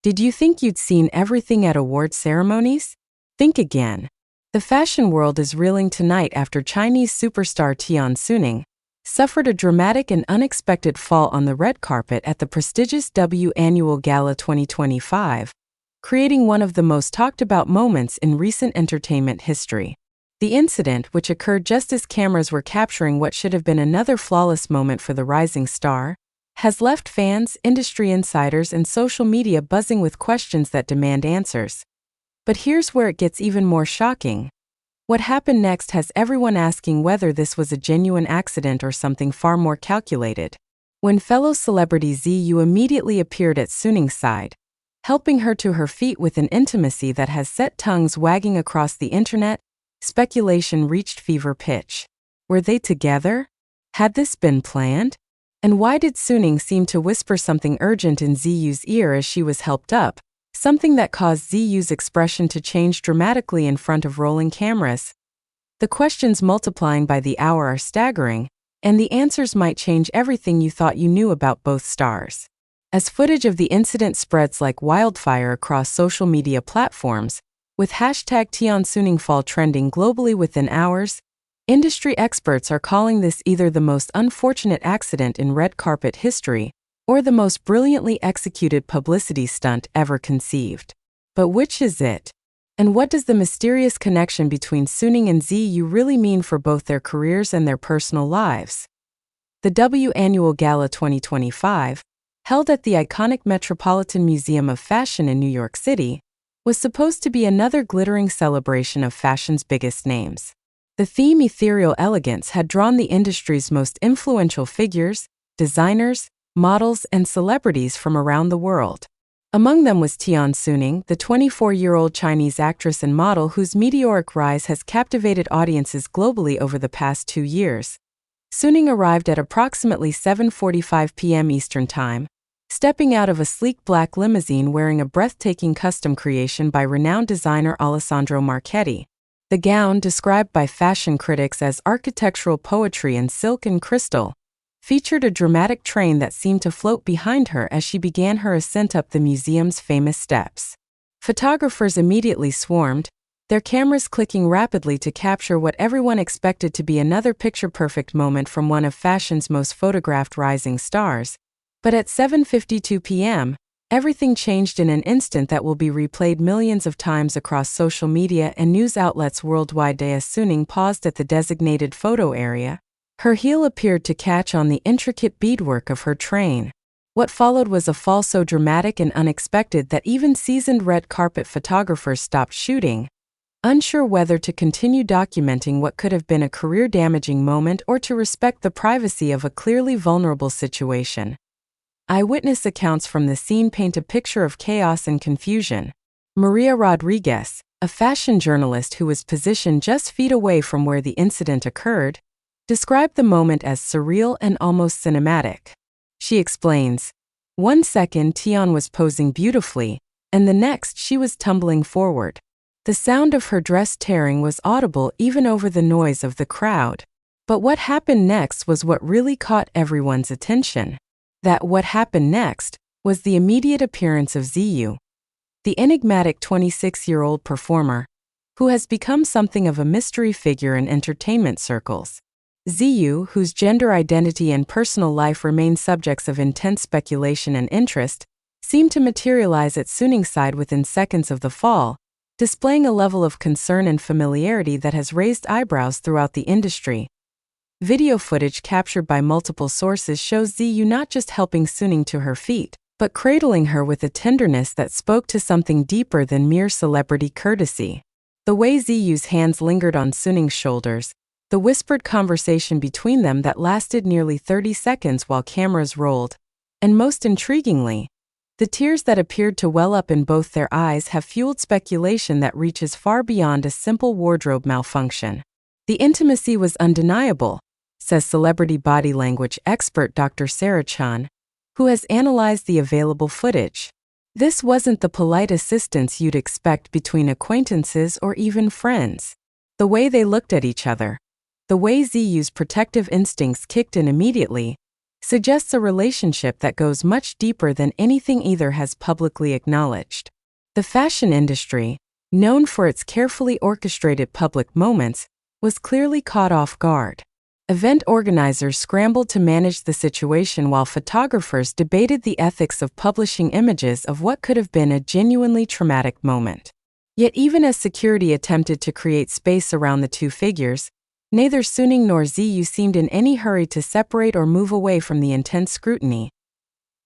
Did you think you'd seen everything at award ceremonies? Think again. The fashion world is reeling tonight after Chinese superstar Tian Xuning suffered a dramatic and unexpected fall on the red carpet at the prestigious Annula Gala 2025, creating one of the most talked about moments in recent entertainment history. The incident, which occurred just as cameras were capturing what should have been another flawless moment for the rising star, has left fans, industry insiders, and social media buzzing with questions that demand answers. But here's where it gets even more shocking. What happened next has everyone asking whether this was a genuine accident or something far more calculated. When fellow celebrity Ziyu immediately appeared at Xuning's side, helping her to her feet with an intimacy that has set tongues wagging across the internet, speculation reached fever pitch. Were they together? Had this been planned? And why did Xuning seem to whisper something urgent in Ziyu's ear as she was helped up, something that caused Ziyu's expression to change dramatically in front of rolling cameras? The questions multiplying by the hour are staggering, and the answers might change everything you thought you knew about both stars. As footage of the incident spreads like wildfire across social media platforms, with hashtag Tian Xuning fall trending globally within hours, industry experts are calling this either the most unfortunate accident in red carpet history or the most brilliantly executed publicity stunt ever conceived. But which is it? And what does the mysterious connection between Xuning and Ziyu really mean for both their careers and their personal lives? The Annula Gala 2025, held at the iconic Metropolitan Museum of Fashion in New York City, was supposed to be another glittering celebration of fashion's biggest names. The theme ethereal elegance had drawn the industry's most influential figures, designers, models, and celebrities from around the world. Among them was Tian Xuning, the 24-year-old Chinese actress and model whose meteoric rise has captivated audiences globally over the past 2 years. Xuning arrived at approximately 7:45 p.m. Eastern Time, stepping out of a sleek black limousine wearing a breathtaking custom creation by renowned designer Alessandro Marchetti. The gown, described by fashion critics as architectural poetry in silk and crystal, featured a dramatic train that seemed to float behind her as she began her ascent up the museum's famous steps. Photographers immediately swarmed, their cameras clicking rapidly to capture what everyone expected to be another picture-perfect moment from one of fashion's most photographed rising stars. But at 7:52 p.m., everything changed in an instant that will be replayed millions of times across social media and news outlets worldwide. As Xuning paused at the designated photo area, her heel appeared to catch on the intricate beadwork of her train. What followed was a fall so dramatic and unexpected that even seasoned red carpet photographers stopped shooting, unsure whether to continue documenting what could have been a career-damaging moment or to respect the privacy of a clearly vulnerable situation. Eyewitness accounts from the scene paint a picture of chaos and confusion. Maria Rodriguez, a fashion journalist who was positioned just feet away from where the incident occurred, described the moment as surreal and almost cinematic. She explains, "1 second Tian was posing beautifully, and the next she was tumbling forward. The sound of her dress tearing was audible even over the noise of the crowd. But what happened next was what really caught everyone's attention. What happened next was the immediate appearance of Ziyu, the enigmatic 26-year-old performer, who has become something of a mystery figure in entertainment circles. Ziyu, whose gender identity and personal life remain subjects of intense speculation and interest, seemed to materialize at Xuning's side within seconds of the fall, displaying a level of concern and familiarity that has raised eyebrows throughout the industry. Video footage captured by multiple sources shows Ziyu not just helping Xuning to her feet, but cradling her with a tenderness that spoke to something deeper than mere celebrity courtesy. The way Ziyu's hands lingered on Xuning's shoulders, the whispered conversation between them that lasted nearly 30 seconds while cameras rolled, and most intriguingly, the tears that appeared to well up in both their eyes have fueled speculation that reaches far beyond a simple wardrobe malfunction. The intimacy was undeniable, says celebrity body language expert Dr. Sarah Chan, who has analyzed the available footage. This wasn't the polite assistance you'd expect between acquaintances or even friends. The way they looked at each other, the way Ziyu's protective instincts kicked in immediately, suggests a relationship that goes much deeper than anything either has publicly acknowledged. The fashion industry, known for its carefully orchestrated public moments, was clearly caught off guard. Event organizers scrambled to manage the situation while photographers debated the ethics of publishing images of what could have been a genuinely traumatic moment. Yet even as security attempted to create space around the two figures, neither Xuning nor Ziyu seemed in any hurry to separate or move away from the intense scrutiny.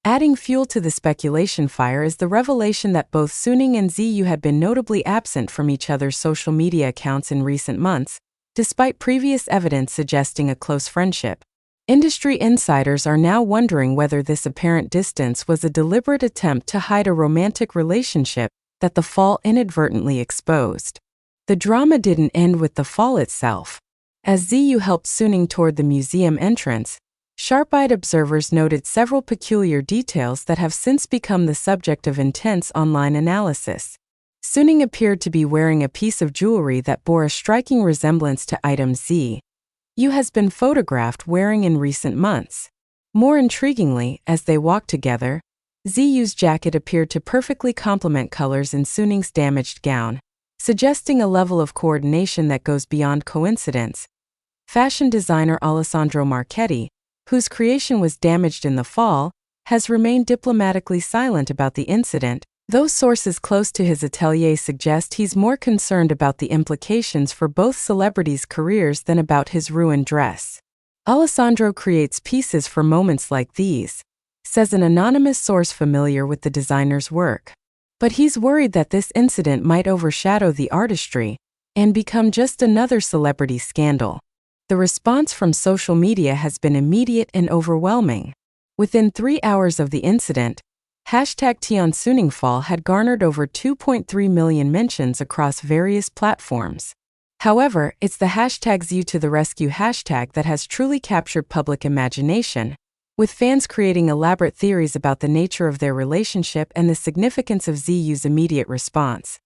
Adding fuel to the speculation fire is the revelation that both Xuning and Ziyu had been notably absent from each other's social media accounts in recent months, despite previous evidence suggesting a close friendship. Industry insiders are now wondering whether this apparent distance was a deliberate attempt to hide a romantic relationship that the fall inadvertently exposed. The drama didn't end with the fall itself. As Ziyu helped Xuning toward the museum entrance, sharp-eyed observers noted several peculiar details that have since become the subject of intense online analysis. Xuning appeared to be wearing a piece of jewelry that bore a striking resemblance to items Ziyu has been photographed wearing in recent months. More intriguingly, as they walked together, Ziyu's jacket appeared to perfectly complement colors in Xuning's damaged gown, suggesting a level of coordination that goes beyond coincidence. Fashion designer Alessandro Marchetti, whose creation was damaged in the fall, has remained diplomatically silent about the incident, though sources close to his atelier suggest he's more concerned about the implications for both celebrities' careers than about his ruined dress. Alessandro creates pieces for moments like these, says an anonymous source familiar with the designer's work. But he's worried that this incident might overshadow the artistry and become just another celebrity scandal. The response from social media has been immediate and overwhelming. Within 3 hours of the incident, #Tian Xuning Fall had garnered over 2.3 million mentions across various platforms. However, it's the #Zi유ToTheRescue hashtag that has truly captured public imagination, with fans creating elaborate theories about the nature of their relationship and the significance of Ziyu's immediate response.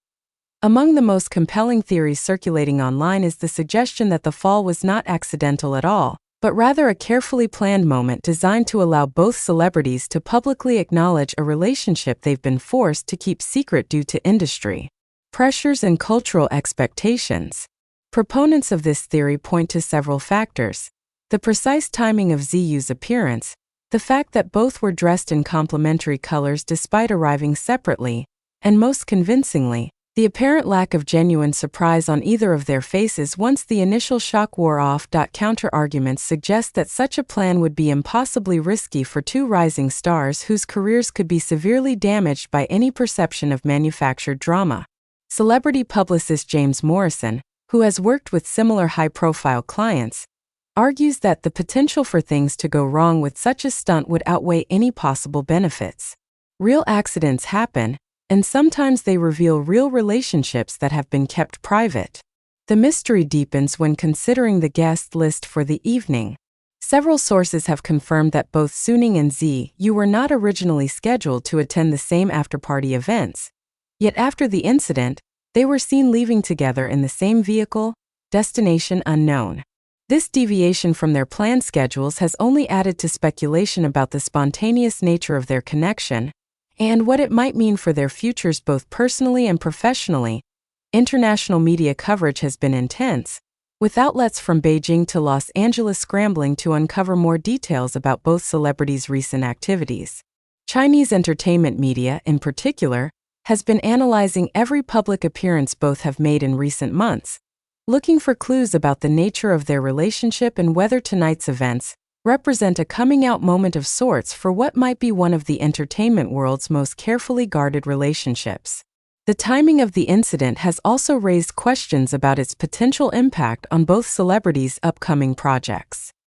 Among the most compelling theories circulating online is the suggestion that the fall was not accidental at all, but rather a carefully planned moment designed to allow both celebrities to publicly acknowledge a relationship they've been forced to keep secret due to industry pressures and cultural expectations. Proponents of this theory point to several factors: the precise timing of Ziyu's appearance, the fact that both were dressed in complementary colors despite arriving separately, and most convincingly, the apparent lack of genuine surprise on either of their faces once the initial shock wore off. Counter-arguments suggest that such a plan would be impossibly risky for two rising stars whose careers could be severely damaged by any perception of manufactured drama. Celebrity publicist James Morrison, who has worked with similar high-profile clients, argues that the potential for things to go wrong with such a stunt would outweigh any possible benefits. Real accidents happen, and sometimes they reveal real relationships that have been kept private. The mystery deepens when considering the guest list for the evening. Several sources have confirmed that both Xuning and Ziyu were not originally scheduled to attend the same after-party events. Yet after the incident, they were seen leaving together in the same vehicle, destination unknown. This deviation from their planned schedules has only added to speculation about the spontaneous nature of their connection and what it might mean for their futures both personally and professionally. International media coverage has been intense, with outlets from Beijing to Los Angeles scrambling to uncover more details about both celebrities' recent activities. Chinese entertainment media, in particular, has been analyzing every public appearance both have made in recent months, looking for clues about the nature of their relationship and whether tonight's events represent a coming-out moment of sorts for what might be one of the entertainment world's most carefully guarded relationships. The timing of the incident has also raised questions about its potential impact on both celebrities' upcoming projects.